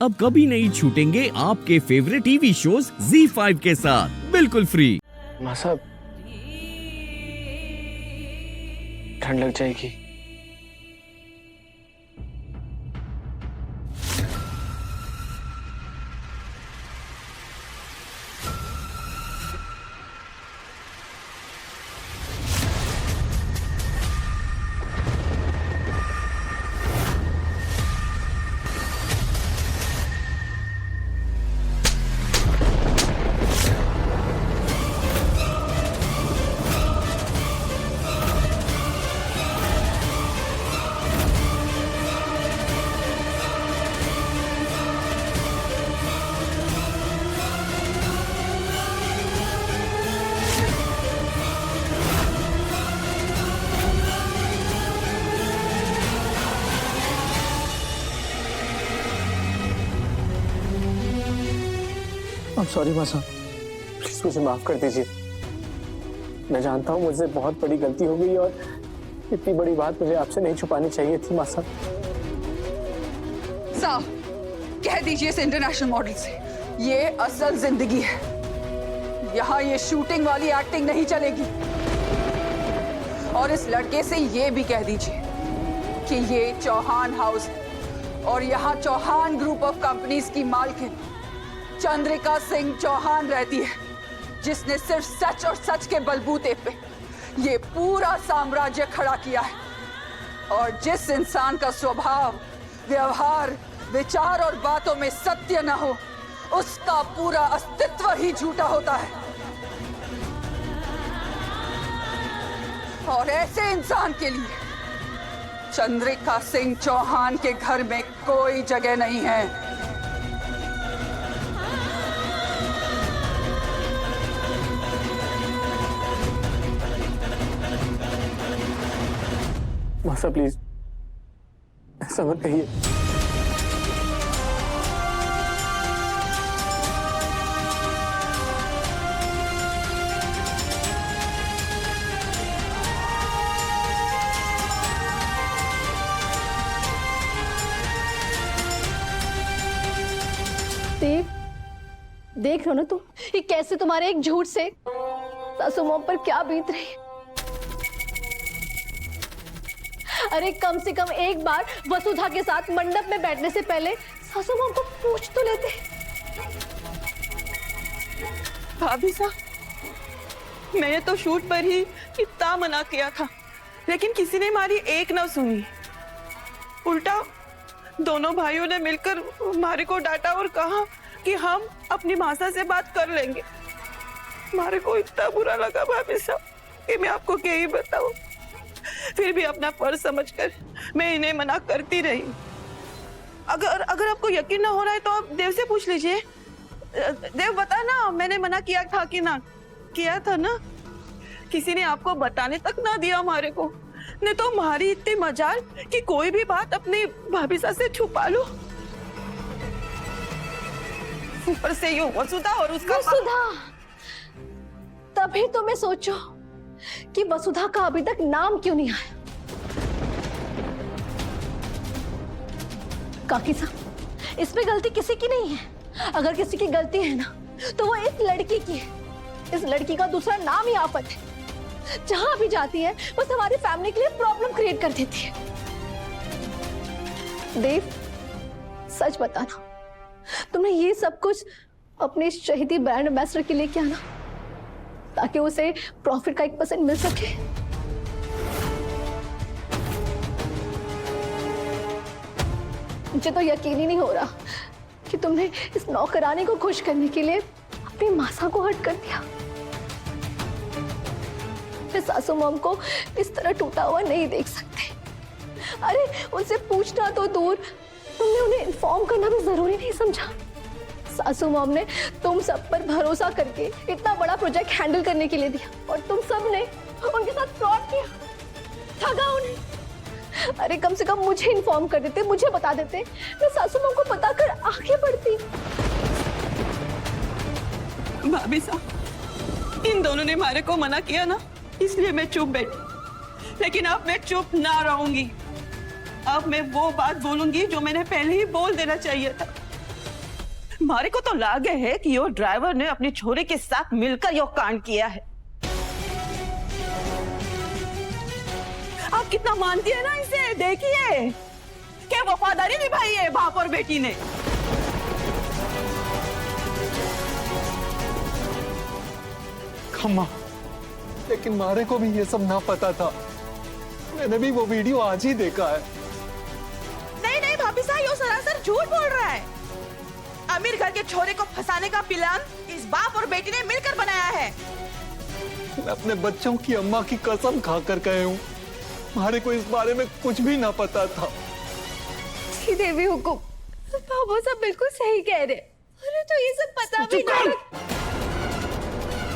अब कभी नहीं छूटेंगे आपके फेवरेट टीवी शोज ZEE5 के साथ बिल्कुल फ्री। माँ साहब, ठंड लग जाएगी। सॉरी माँ साहब, प्लीज मुझे माफ कर दीजिए। मैं जानता हूँ मुझसे बहुत बड़ी गलती हो गई और इतनी बड़ी बात मुझे आपसे नहीं छुपानी चाहिए थी माँ साहब। साहब, कह दीजिए इस इंटरनेशनल मॉडल से, ये असल जिंदगी है। यहाँ ये शूटिंग वाली एक्टिंग नहीं चलेगी। और इस लड़के से ये भी कह दीजिए कि ये चौहान हाउस है और यहाँ चौहान ग्रुप ऑफ कंपनीज की मालकिन चंद्रिका सिंह चौहान रहती है, जिसने सिर्फ सच और सच के बलबूते पे ये पूरा साम्राज्य खड़ा किया है। और जिस इंसान का स्वभाव, व्यवहार, विचार और बातों में सत्य न हो, उसका पूरा अस्तित्व ही झूठा होता है। और ऐसे इंसान के लिए चंद्रिका सिंह चौहान के घर में कोई जगह नहीं है। मासा प्लीज ऐसा मत कहिए। देव, देख रहे हो ना तुम, ये कैसे तुम्हारे एक झूठ से सासू मॉम पर क्या बीत रही है। अरे कम से कम एक बार वसुधा के साथ मंडप में बैठने से पहले सासू माँ को पूछ तो लेते। भाभी साहब, मैंने तो शूट पर ही इतना मना किया था, लेकिन किसी ने हमारी एक ना सुनी। उल्टा दोनों भाइयों ने मिलकर हमारे को डांटा और कहा कि हम अपनी भाषा से बात कर लेंगे। हमारे को इतना बुरा लगा भाभी साहब कि मैं आपको क्या ही बताऊं। फिर भी अपना फर्ज समझकर मैं इन्हें मना करती रही। अगर आपको यकीन ना हो रहा है तो आप देव से पूछ लीजिए। देव, बता ना, मैंने मना किया था कि ना किया था ना? किसी ने आपको बताने तक ना दिया हमारे को। नहीं तो हमारी इतनी मजाल कि कोई भी बात अपनी भाभी से छुपा लो। ऊपर से यूं वसुधा और उसका वसुधा, तभी तो मैं सोचो कि वसुधा का अभी तक नाम क्यों नहीं आया। काकी साहब, इसमें गलती किसी की नहीं है। अगर किसी की गलती है ना तो वो इस लड़की की है। इस लड़की का दूसरा नाम ही आफत है। जहां भी जाती है बस हमारी फैमिली के लिए प्रॉब्लम क्रिएट कर देती है। देव, सच बताना, तुमने ये सब कुछ अपने शहीदी ब्रांड एम्बेसडर के लिए किया ना, ताकि उसे प्रॉफिट का 1% मिल सके। मुझे तो यकीन ही नहीं हो रहा कि तुमने इस नौकरानी को खुश करने के लिए अपनी मासा को हर्ट कर दिया। मैं सासू मॉम को इस तरह टूटा हुआ नहीं देख सकते। अरे उनसे पूछना तो दूर, तुमने उन्हें इन्फॉर्म करना भी जरूरी नहीं समझा। सासू मॉम ने तुम सब पर भरोसा करके इतना बड़ा प्रोजेक्ट हैंडल करने के लिए दिया और तुम सब ने उनके साथ फ्रॉड किया, ठगा उन्हें। अरे कम से कम मुझे इन्फॉर्म कर देते, मुझे बता देते, मैं सासू मॉम को पता कर आगे बढ़ती। भाभी साहब, इन दोनों ने हमारे को मना किया ना, इसलिए मैं चुप बैठी। लेकिन अब मैं चुप ना रहूंगी। अब मैं वो बात बोलूंगी जो मैंने पहले ही बोल देना चाहिए था। मारे को तो लागे है कि यो ड्राइवर ने अपने छोरे के साथ मिलकर यो कांड किया है। आप कितना मानती है ना इसे, देखिए क्या वफादारी निभाई है बाप और बेटी ने। खम्मा, लेकिन मारे को भी ये सब ना पता था। मैंने भी वो वीडियो आज ही देखा है। नहीं नहीं भाभी साहब, यो सरासर झूठ बोल रहा है। अमीर घर के छोरे को फंसाने का प्लान इस बाप और बेटी ने मिलकर बनाया है। मैं अपने बच्चों की अम्मा की कसम खाकर कहे हूँ, मारे को इस बारे में कुछ भी ना पता था। जी देवी हुकुम, बाबू साहब बिल्कुल सही कह रहे। अरे तो ये सब पता भी नहीं।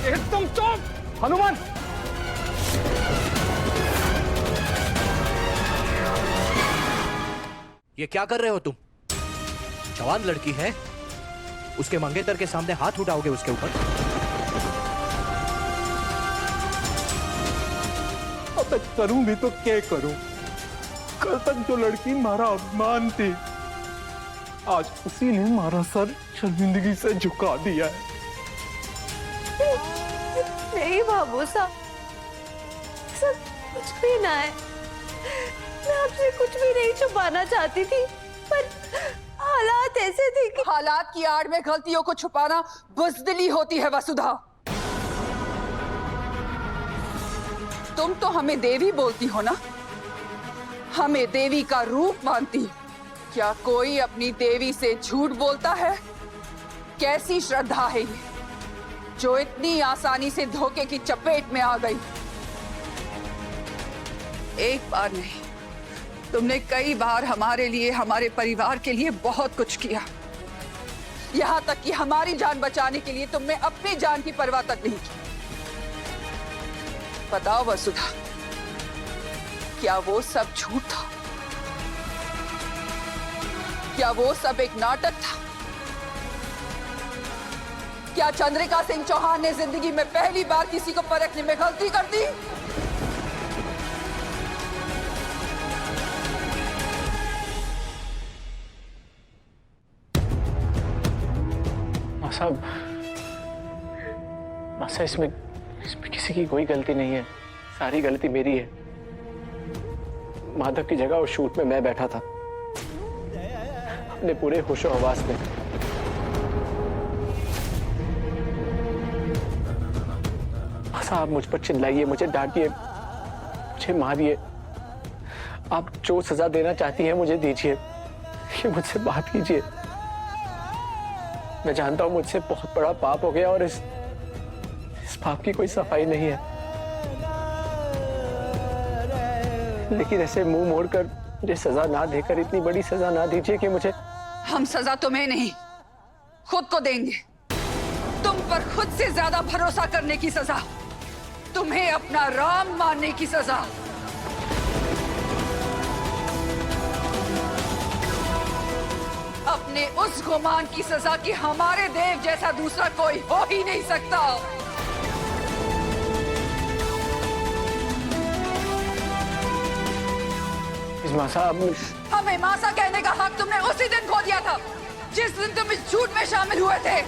एकदम चुप हनुमान। ये क्या कर रहे हो तुम? जवान लड़की है, उसके मंगेतर के सामने हाथ उठाओगे उसके ऊपर? अब करूं भी तो क्या करूं? कल तक जो लड़की हमारा अपमान थी, आज उसी ने हमारा सर शर्मिंदगी से झुका दिया है। नहीं बाबू साहब, सब कुछ भी ना है। मैं आपसे कुछ भी नहीं छुपाना चाहती थी, पर हालात ऐसे थे कि हालात की आड़ में गलतियों को छुपाना बुज़दिली होती है वसुधा। तुम तो हमें देवी बोलती हो ना, हमें देवी का रूप मानती। क्या कोई अपनी देवी से झूठ बोलता है? कैसी श्रद्धा है ये, जो इतनी आसानी से धोखे की चपेट में आ गई? एक बार नहीं, तुमने कई बार हमारे लिए, हमारे परिवार के लिए बहुत कुछ किया। यहां तक कि हमारी जान बचाने के लिए तुमने अपनी जान की परवाह तक नहीं की। बताओ वसुधा, क्या वो सब झूठ था? क्या वो सब एक नाटक था? क्या चंद्रिका सिंह चौहान ने जिंदगी में पहली बार किसी को परखने में गलती कर दी? साहब, मासा इसमें किसी की कोई गलती नहीं है, सारी गलती मेरी है। माधव की जगह उस शूट में मैं बैठा था, अपने पूरे होशो हवास में। मासा, आप मुझ पर चिल्लाइए, मुझे डांटिए, मुझे मारिए, आप जो सजा देना चाहती हैं मुझे दीजिए, ये मुझसे बात कीजिए। मैं जानता हूं मुझसे बहुत बड़ा पाप हो गया और इस पाप की कोई सफाई नहीं है, लेकिन ऐसे मुंह मोड़कर मुझे सजा ना देकर इतनी बड़ी सजा ना दीजिए कि मुझे। हम सजा तुम्हें नहीं, खुद को देंगे। तुम पर खुद से ज्यादा भरोसा करने की सजा, तुम्हें अपना राम मानने की सजा। अपने उस गुमान की सजा कि हमारे देव जैसा दूसरा कोई हो ही नहीं सकता। मासा, हमें मासा कहने का हक तुमने उसी दिन खो दिया था जिस दिन तुम इस झूठ में शामिल हुए थे।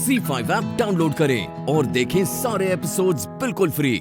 Z5 ऐप डाउनलोड करें और देखें सारे एपिसोड्स बिल्कुल फ्री।